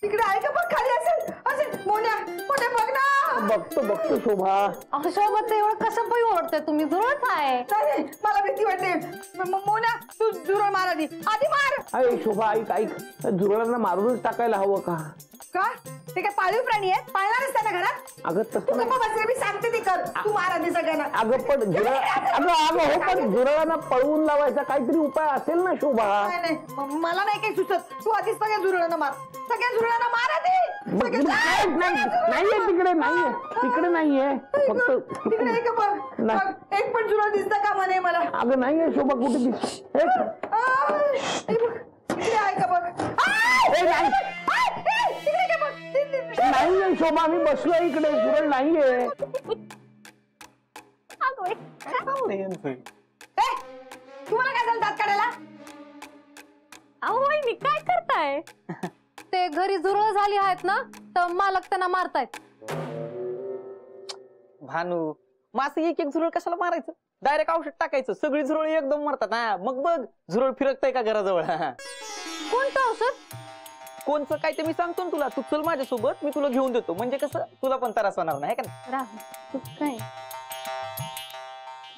तिकडे आहे का बघ, खाली असेल असेल. मोन्या मोन्या बघ ना. बघतो शोभा. शोभा ते एवढं कसं पण ओढतोय तुम्ही? जुळत आहे. नाही मला भीती वाटते. मोन्या तू जुरळ मार आधी मार. अरे शोभा ऐक जुरळांना मारूनच टाकायला हवं का? का ते काय पाळीव प्राणी आहेत? पाळणारच त्यांना घरात? अगं तसं नाही. बस मी सांगते ती कर. तू मार आधी सगळ्यांना. अगं पण पण जुरळांना पळवून लावायचा काहीतरी उपाय असेल ना शोभा? नाही मला नाही काही सुचत. तू आधीच सगळ्या जुरळांना मार. सगळ्या जुरळांना मार आधी. नाहीये तिकडे नाहीये फक्त तिकडे आहे का बघ. एक पण जुरळ दिसतं का म्हणे मला? अगं नाहीये शोभा कुठे तिकडे आहे का बघ. नाहीये शोभा. मी बसलोय इकडे. जुरळ नाहीये. तुम्हाला काय झालं दात काढायला? अहो वहिनी काय करताय? ते घरी जुरळ झाली आहेत ना तर मालक त्यांना मारतायत. भानू मास एक झुरळ कशाला मारायचं? डायरेक्ट औषध टाकायचं. सगळी झुरळ एकदम मरतात. हा मग बघ झुरळ फिरकतय का घराजवळ? कोणतं औषध? कोणचं काय ते मी सांगतो ना तुला. तू चल माझ्यासोबत, मी तुला घेऊन देतो. म्हणजे कसं तुला पण त्रास होणार नाही का? राहुल तू काय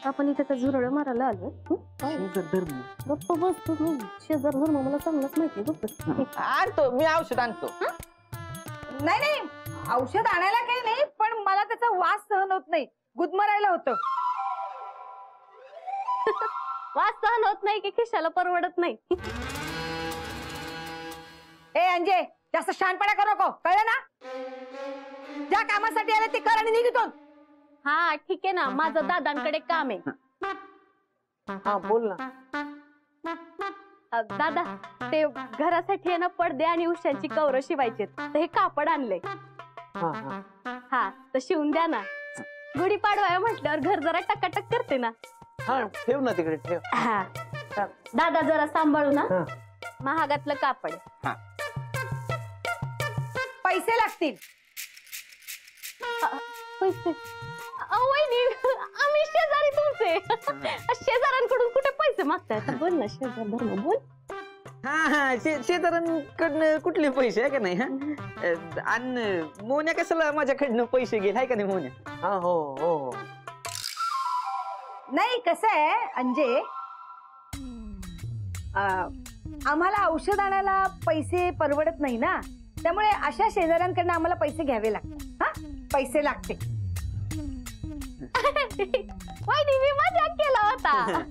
आपण इथे तर झुरळ मारायला आलो. गप्प बस तू. शेजार धर्म मला चांगलाच माहिती. आणतो मी औषध आणतो. नाही औषध आणायला काही नाही, पण मला त्याचा वास सहन होत नाही. गुदमरायला होतं. वास सहन होत नाही की खिशाला परवडत नाही? ए अंजे जास्त शहाणपणा करू नको, कळलं ना? ज्या कामासाठी आले ते कर आणि निघितून. हा ठीक आहे ना. माझं दादांकडे काम आहे. हा बोल ना. दादा ते घरासाठी आहे ना पडदे आणि उशांची कवरं शिवायचे, तर हे कापड आणलंय. हा तर शिवून द्या ना. गुढीपाडवा म्हटल्यावर घर जरा टकाटक करते ना. हा ठेव ना तिकडे ठेव. हा दादा जरा सांभाळू ना. महागातलं कापड. पैसे लागतील. पैसे? वहिनी आम्ही शेजारी तुमचे. शेजाऱ्यांकडून कुठे पैसे मागताय? बोल ना शेजार धर्म बोल. हा शेजाऱ्यांकडनं कुठले पैसे आहे का नाही? आणि मोन्या कशाला माझ्याकडनं पैसे घेईल आहे का नाही मोन्या? हो नाही कसं आहे अंजे, आम्हाला औषध आणायला पैसे परवडत नाही ना, त्यामुळे अशा शेजाऱ्यांकडनं आम्हाला पैसे घ्यावे लागतात. हा पैसे लागते. वहिनी मी मजाक केला होता.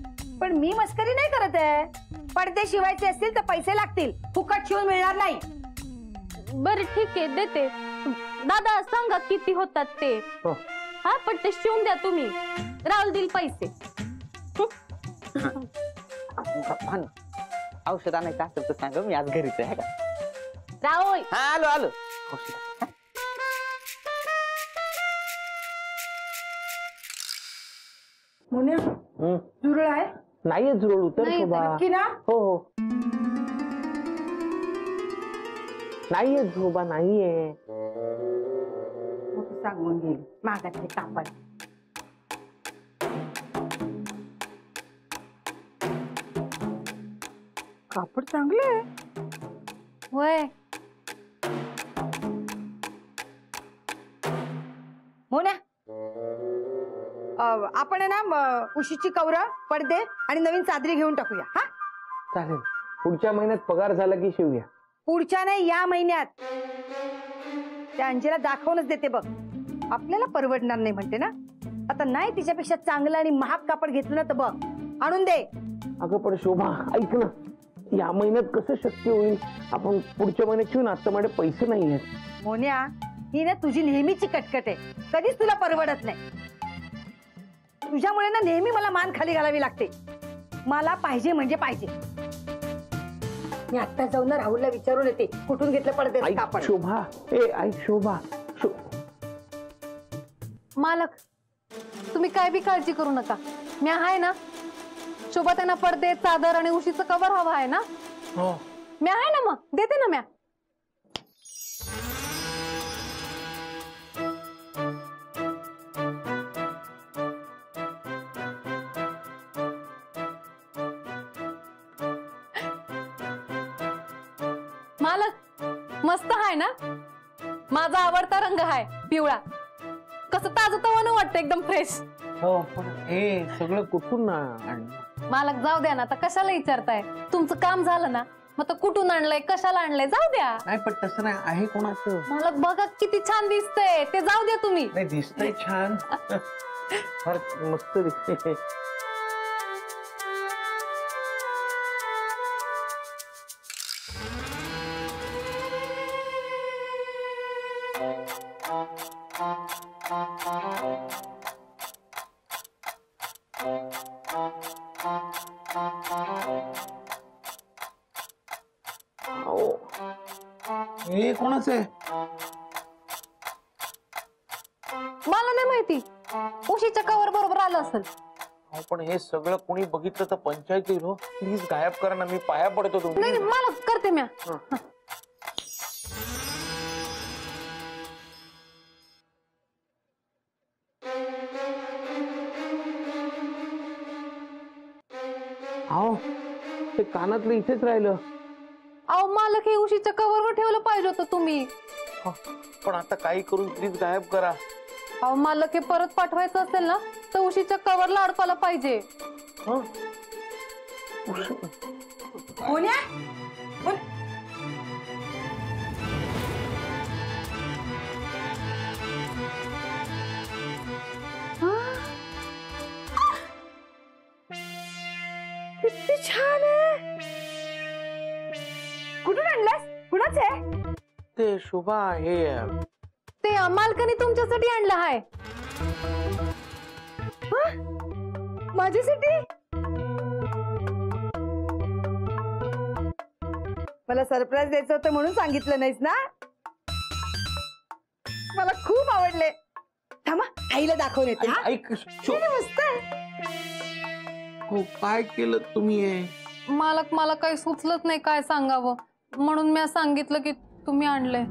पण मी मस्करी नाही करत आहे. पडदे शिवायचे असतील तर पैसे लागतील. फुकट शिवून मिळणार नाही. बरं ठीक आहे देते. दादा सांगा किती होतात ते. हा पण ते शिवून द्या तुम्ही. राहुल देईल पैसे. औषध आणायचं असेल तर सांग, मी आज घरीच आहे का? राहुल हा आलो. मोन्या जुरळ आहे? नाहीये जुरळ. उतर शोभा. नक्की ना? हो नाहीये शोभा नाहीये. सांगून गेली महागातले कापड. कापड चांगले आहे. होय मोन्या आपण आहे ना उशीची कवरं, पडदे आणि नवीन चादरी घेऊन टाकूया. हा चालेल. पुढच्या महिन्यात पगार झाला की शिवूया. पुढच्या नाही या महिन्यात. त्या अंजेला दाखवूनच देते बघ. आपल्याला परवडणार नाही म्हणते ना. आता नाही तिच्यापेक्षा चांगलं आणि महाग कापड घेतलं ना तर बघ आणून दे. अगं पण शोभा ऐक ना, या महिन्यात कसं शक्य होईल? आपण पुढच्या महिन्यात शिवू ना. आता माझे पैसे नाही आहेत. मोन्या ही ना तुझी नेहमीची कटकट आहे. कधीच तुला परवडत नाही. तुझ्यामुळे ना नेहमी मला मान खाली घालावी लागते. मला पाहिजे म्हणजे पाहिजे. मी आता जाऊन ना राहुलला विचारून येते कुठून घेतलं पडदे कापड. शोभा ऐक शोभा. मालक तुम्ही काय बी काळजी करू नका. मी आहे ना. शोभा त्यांना पडदे, चादर आणि उशीचं कवर हवं आहे ना? मी आहे ना. मग देते ना. म्या मालक मस्त आहे ना? माझा आवडता रंग आहे पिवळा. कसं ताजं तवानं वाटतं, एकदम फ्रेश. हो पण हे सगळं कुठून आणलं? मालक जाऊ द्या ना, आता कशाला विचारताय? तुमचं काम झालं ना, मग तर कुठून आणलंय, कशाला आणलंय, जाऊ द्या. नाही पण तसं नाही, आहे कोणाचं? मालक बघा किती छान दिसतंय, ते जाऊ द्या तुम्ही. नाही दिसतंय छान. फार मस्त दिसते. हे कोणाचं आहे? मला नाही माहिती, उशीच्या कवर बरोबर आलं असेल. पण हे सगळं कोणी बघितलं तर पंचायत येईल हो. प्लीज गायब करा ना, मी पाया पडतो नाही तुम्ही. मालक करते म्या. अहो ते कानातलं इथेच राहिलं. अहो मालक, हे उशीच्या कवरवर ठेवलं पाहिजे होतं तुम्ही. पण आता काही करून प्लीज गायब करा. अहो मालक, हे परत पाठवायचं असेल ना तर उशीच्या कवरला अडकवलं पाहिजे. मोन्या किती छान आहे. कुठून आणलास? कुणाच आहे ते? शोभा हे ते मालकाने तुमच्यासाठी आणलं आहे. माझ्यासाठी? मला सरप्राईज द्यायचं होतं म्हणून सांगितलं नाहीस ना? मला खूप आवडले. थांबा, आईला दाखवून येते. हा? ऐक किती मस्त आहे. हो काय केलं तुम्ही हे? मालक, मला काही सुचलत नाही काय सांगावं, म्हणून मी सांगितलं की तुम्ही आणले.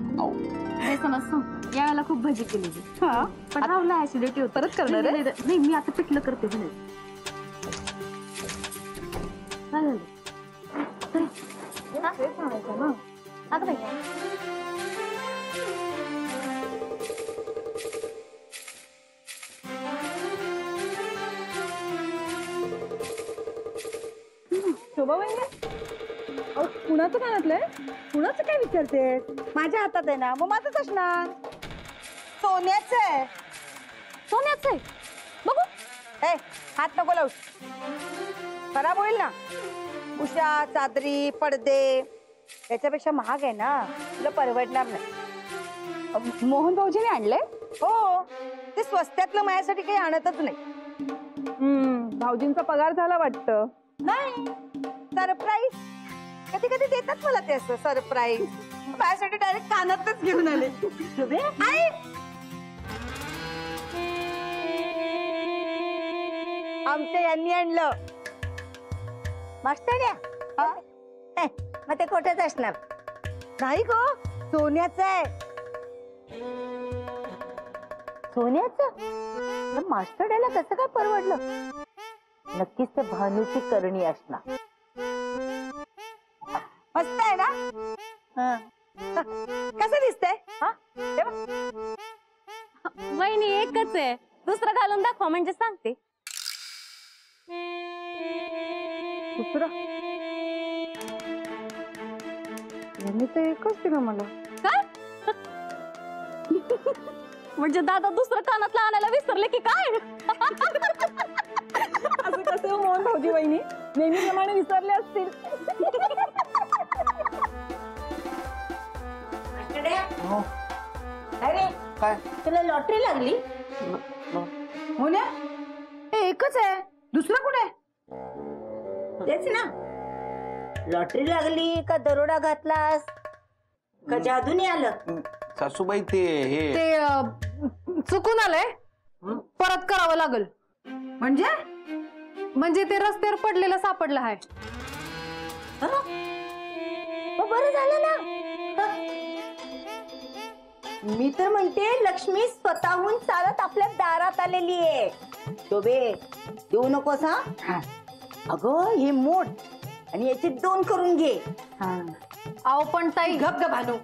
यावेळेला खूप भजी केली पण राहुला ऍसिडिटी होत. परत करणार आहे? नाही, मी आता पिठलं करते. शोभा वहिनी, कुणाचं कानातलंय? कुणाचं काय विचारते? माझ्या हातात आहे ना, मग माझंच असणार. सोन्याचं आहे. सोन्याचं आहे? बघू. ए, हात नको लावू, खराब होईल ना. उषा, चादरी, पडदे याच्यापेक्षा महाग आहे ना, तुला परवडणार नाही. मोहन भाऊजीने आणलंय? हो, ते स्वस्त्यातलं माझ्यासाठी काही आणतच नाही. भाऊजींचा पगार झाला वाटतं. नाही, सरप्राईज. कधी कधी देतात मला ते असं सरप्राईज. माझ्यासाठी डायरेक्ट कानातच घेऊन आले. आई, आमच्या यांनी आणलं. मास्टर मग ते खोटच असणार. नाही गो, सोन्याचं आहे. सोन्याचं? मास्टर याला कसं काय परवडलं? नक्कीच ते भानूची करणी असणार. मस्त आहे ना? कसं दिसतंय? वहिनी, एकच आहे, दुसरं घालून दाखवा म्हणजे सांगते. दुसरं यांनी तर एकच दिलं मला. काय म्हणजे दादा दुसरं कानातलं आणायला विसरले की काय? असं कसं मोहन भाऊजी वहिनी नेहमीप्रमाणे विसरले असतील. अरे काय? तुला लॉटरी लागली? हो ना, हे एकच आहे, दुसरं कुठे? तेच ना. लॉटरी लागली का दरोडा घातलास का जादूने आलं? सासूबाई ते हे ते चुकून आलंय, परत करावं लागल. म्हणजे ते रस्त्यावर पडलेलं सापडलं आहे. बरं झालं ना. मी तर म्हणते लक्ष्मी स्वतःहून चालत आपल्या दारात आलेली आहे. शोभे, देऊ नकोस हा. अगं हे मोठ आणि याचे 2 करून घे. अहो पण ताई, गप ग भानू,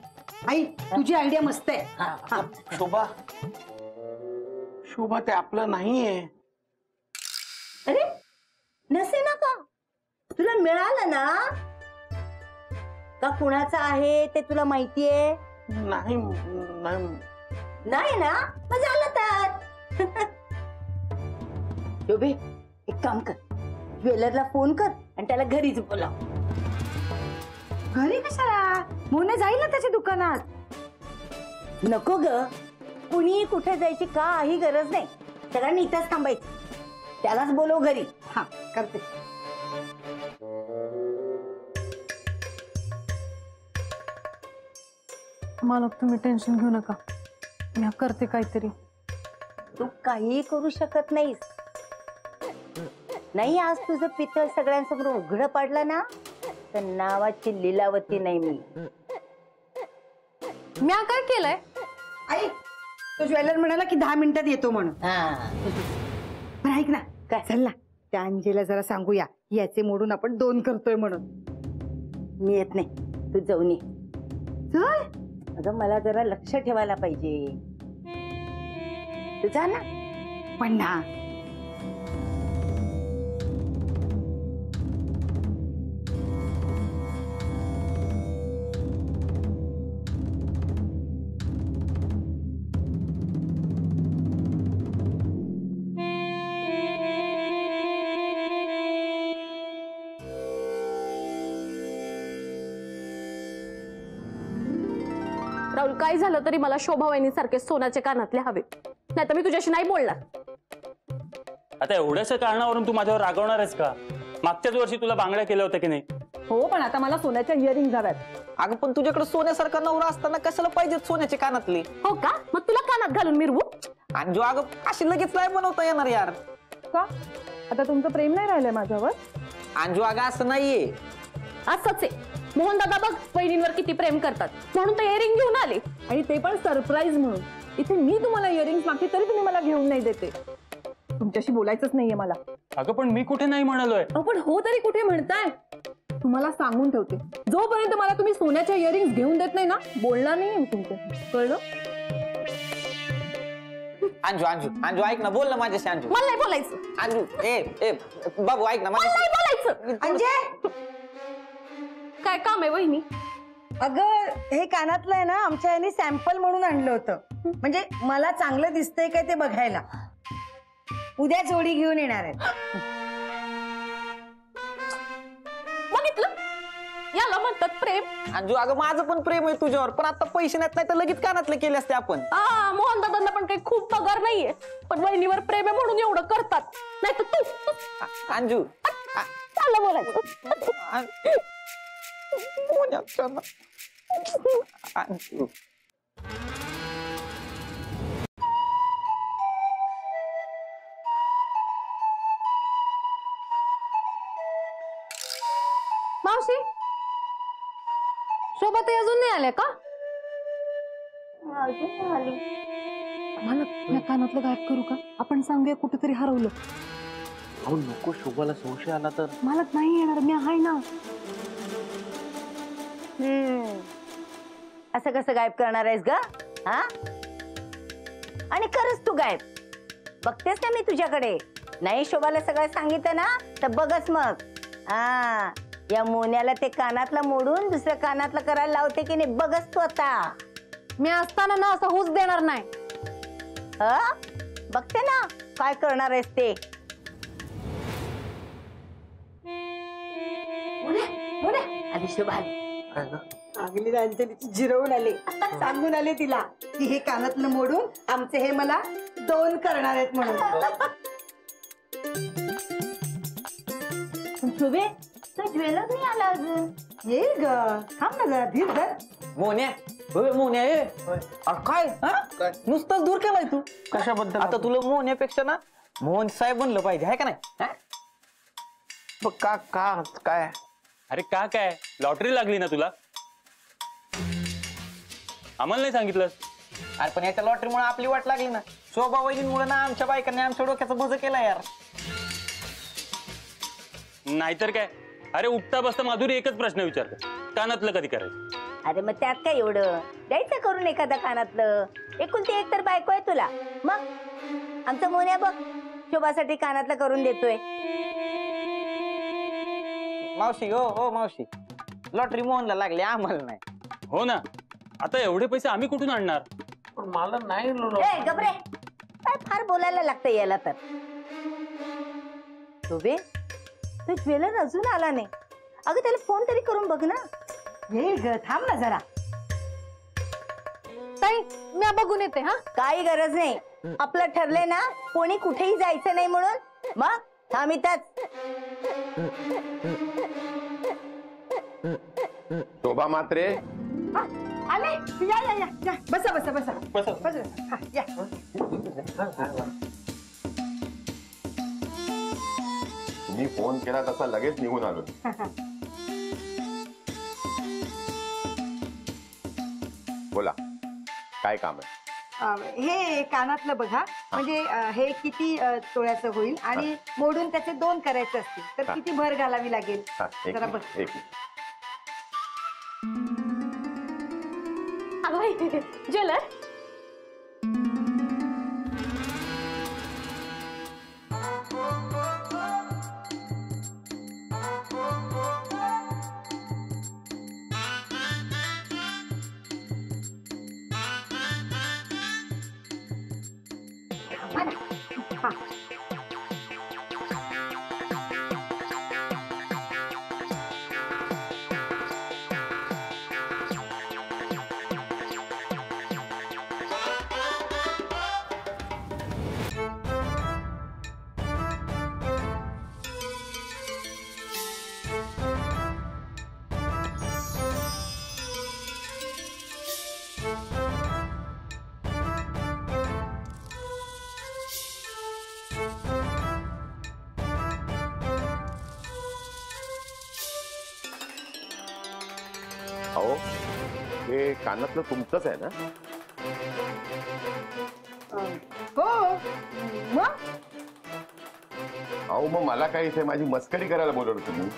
आई तुझी आयडिया मस्त आहे. हा. शोभा शोभा ते आपलं नाहीये. अरे नसे ना का तुला मिळालं ना का कुणाचं आहे ते तुला माहितीये? नाही नाही नाही ना मग झालं तर. शोभे एक काम कर ज्वेलरला फोन कर आणि त्याला घरीच बोलाव. घरी कशाला? मोने जाईल ना त्याच्या दुकानात. नको ग कुणी कुठे जायची काही गरज नाही. सगळ्यांनी इथंच थांबायचं. त्यालाच बोलव घरी. हा करते. मालक तुम्ही टेन्शन घेऊ नका, मी करते काहीतरी. तू काही करू शकत नाहीस. नाही आज तुझं पितळ सगळ्यांसमोर उघडं पाडलं ना तर नावाची लीलावती नाही मी. मी काय केलंय? आई तो ज्वेलर म्हणाला की 10 मिनिटात येतो म्हणून. पण ऐक ना काय? चल ना त्या अंजेला जरा सांगूया याचे मोडून आपण 2 करतोय म्हणून. मी येत नाही तू जाऊन ये. चल. अगं मला जरा लक्ष ठेवायला पाहिजे. तू जा ना. पण ना राहुल काय झालं तरी मला शोभा वहिनीसारखे सोन्याचे कानातले हवे, नाही तर मी तुझ्याशी नाही बोलणार. आता एवढ्याशा कारणावरून तू माझ्यावर रागवणारच का? मागच्याच वर्षी तुला बांगड्या केल्या होत्या की नाही? हो पण आता मला सोन्याच्या इयरिंग हव्यात. अगं पण तुझ्याकडे सोन्यासारखा नवरा असताना कशाला पाहिजेत सोन्याचे कानातले? हो का? मग तुला कानात घालून मिरवू? आणि जो अगं अशी लगेच नाही बनवता येणार यार. का? आता तुमचं प्रेम नाही राहिलंय माझ्यावर? अंजू अगं असं नाहीये. असंच आहे. मोहन दादा बघ बहिणींवर किती प्रेम करतात म्हणून ते इयरिंग घेऊन आले, आणि ते पण सरप्राईज म्हणून. इथे मी तुम्हाला इयरिंग्स मागते तरी तुम्ही मला घेऊन नाही देते. तुमच्याशी बोलायचंच नाहीये मला. अगं पण मी कुठे नाही म्हणालोय. पण हो तरी कुठे म्हणताय? तुम्हाला सांगून ठेवते जोपर्यंत मला तुम्ही सोन्याच्या इयरिंग्स घेऊन देत नाही ना बोलणार नाही मी तुमचं. कळलं? अंजू अंजू अंजू ऐक ना बोल ना माझ्याशी. अंजू मला नाही बोलायचं. अंजू ए बाबू ऐक ना मला नाही बोलायचं. अंजे काय काम आहे वहिनी? अगं हे कानातलं आहे ना आमच्या यांनी सॅम्पल म्हणून आणलं होतं. म्हणजे मला चांगलं दिसतंय काय ते बघायला. उद्या जोडी घेऊन येणार आहेत. बघितलं, याला म्हणतात प्रेम. अंजू अगं माझं पण प्रेम आहे तुझ्यावर, पण आता पैसे नाही तर लगेच कानातले केले असते आपण. मोहन दादांना पण काही खूप पगार नाहीये, पण वहिनीवर प्रेम आहे म्हणून एवढं करतात. नाही तर तू अंजू चाललं बोलायचं. अंजू मावशी शोभा ताई अजून नाही आल्या का? मला या कानातलं गायब करू का? आपण सांगूया कुठेतरी हरवलं. अहो नको शोभाला संशय आला तर. मला नाही येणार, मी आहे ना. असं कसं गायब करणार आहेस ग? हा आणि खरंच तू गायब बघतेस ना मी तुझ्याकडे. नाही शोभाला सगळं सांगितलं ना तर बघच मग. हा या मोन्याला ते कानातला मोडून दुसऱ्या कानातला करायला लावते की नाही बघच तू आता. मी असताना ना असं होऊच देणार नाही. बघते ना काय करणार आहेस ते. आधी शोभा चांगली अंजलीची जिरवून आले. सांगून आले तिला की हे कानातलं मोडून आमचे हे मला 2 करणार आहेत म्हणून. शोभे तो ज्वेलर नाही आला अजून. येईल ग, थांब ना जरा धीर धर. मोन्या मोन्या अरे काय नुसतंच दूर केलाय तू कशाबद्दल? आता तुला मोन्यापेक्षा ना मोहन साहेब बनलं पाहिजे आहे का नाही? का का काय? अरे का काय लॉटरी लागली ना तुला? आम्हाला नाही सांगितलंस? अरे पण याच्या लॉटरीमुळे आपली वाट लागली ना. शोभा वहिनींमुळे ना आमच्या बायकांनी आमच्या डोक्याचा भुज केला यार. नाहीतर काय. अरे उठता बसता माधुरी एकच प्रश्न विचारतो, कानातलं कधी करायचं? अरे मग त्यात काय एवढं, द्यायचं करून एखादा कानातलं. एकुलती एक तर बायको आहे तुला. मग आमचा मोन्या बघ शोभासाठी कानातलं करून देतोय. मावशी हो मावशी, लॉटरी मोहनला लागली, आम्हाला नाही. हो ना, आता एवढे पैसे आम्ही कुठून आणणार? पण मला नाही ए गबरे, काय फार बोलायला लागतं याला तर. शोभे, तो ज्वेलर अजून आला नाही. अगं त्याला फोन तरी करून बघ ना. येईल ग, थांब ना जरा. ताई मी बघून येते. हा, काही गरज नाही. आपलं ठरलंय ना, कोणी कुठेही जायचं नाही म्हणून. मग थांब इथंच. शोभा मात्रे, हा, आले. या या या या, बसा बसा बसा बसा. बसा. हा, या. तुम्ही फोन केला तसा लगेच निघून आलो. बोला, काय काम आहे? हे कानातलं बघा, म्हणजे हे किती तोळ्याचं होईल आणि मोडून त्याचे 2 करायचे असतील तर हा. किती भर घालावी लागेल हा, एक जरा मिनिट, बघ. एक मिनिट. ज्वेलर हा. अहो, हे कानातलं तुमचंच आहे ना? हो मग अहो, मग मला काय इथे माझी मस्करी करायला बोलवलं तुम्ही?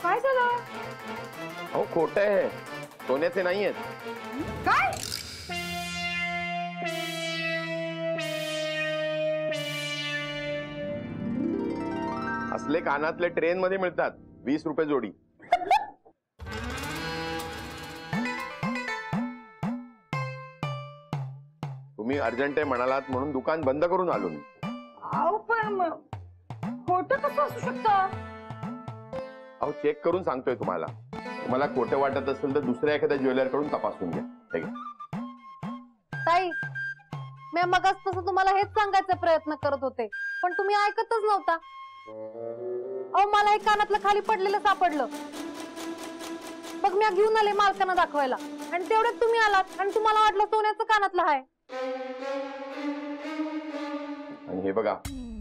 काय झालं? अहो, खोटं आहे, सोन्याचे नाहीयेत. काय? असले कानातले ट्रेन मध्ये मिळतात, 20 रुपये जोडी. तुम्ही अर्जंट आहे म्हणालात म्हणून दुकान बंद करून आलो मी. अहो पण खोटं कसं असू शकतं? अहो, चेक करून सांगतोय तुम्हाला. तुम्हाला खोटं वाटत असेल तर दुसऱ्या एखाद्या ज्वेलर कडून तपासून घ्या. ठीक आहे? ताई मी मगाच तसं तुम्हाला हेच सांगायचा प्रयत्न करत होते, पण तुम्ही ऐकतच नव्हता. अहो मला एक कानातलं खाली पडलेलं सापडलं. मग मी घेऊन आले मालकांना दाखवायला आणि तेवढ्यात तुम्ही आलात आणि तुम्हाला वाटलं सोन्याचं कानातलं आहे. आणि हे बघा,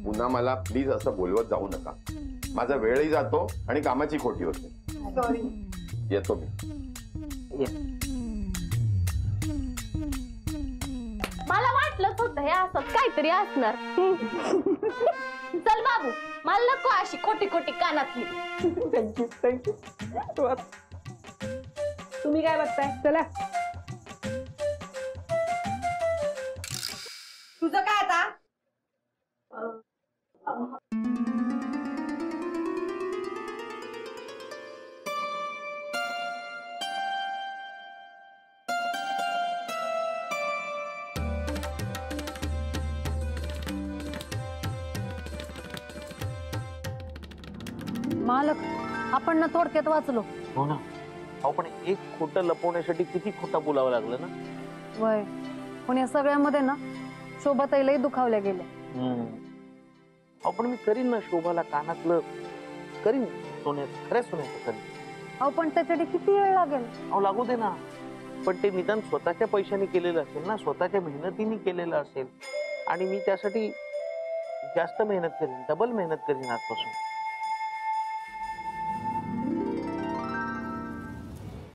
पुन्हा मला प्लीज असं बोलवत जाऊ नका. माझा वेळही जातो आणि कामाची खोटी होते. सॉरी. येतो मी. मला वाटलंच होतं हे असंच काहीतरी असणार. चल बाबू, मला नको अशी खोटी खोटी कानातली. Thank you thank you. तुम्ही काय बघताय? चला. तुझं काय आता? मालक, आपण ना थोडक्यात वाचलो. हो ना. अहो पण एक खोटं लपवण्यासाठी किती खोटं बोलावं लागलं ना. वय पण या सगळ्यामध्ये ना शोभाताईलाही दुखावल्या गेल्या. अहो पण मी करीन ना शोभाला कानातलं, करीन सोन्याचं, खऱ्या सोन्याचं करीन. अहो पण त्याच्यासाठी किती वेळ लागेल? अहो लागू दे ना, पण ते निदान स्वतःच्या पैशाने केलेलं असेल ना, स्वतःच्या मेहनतीने केलेलं असेल. आणि मी त्यासाठी जास्त मेहनत करीन, डबल मेहनत करीन आजपासून.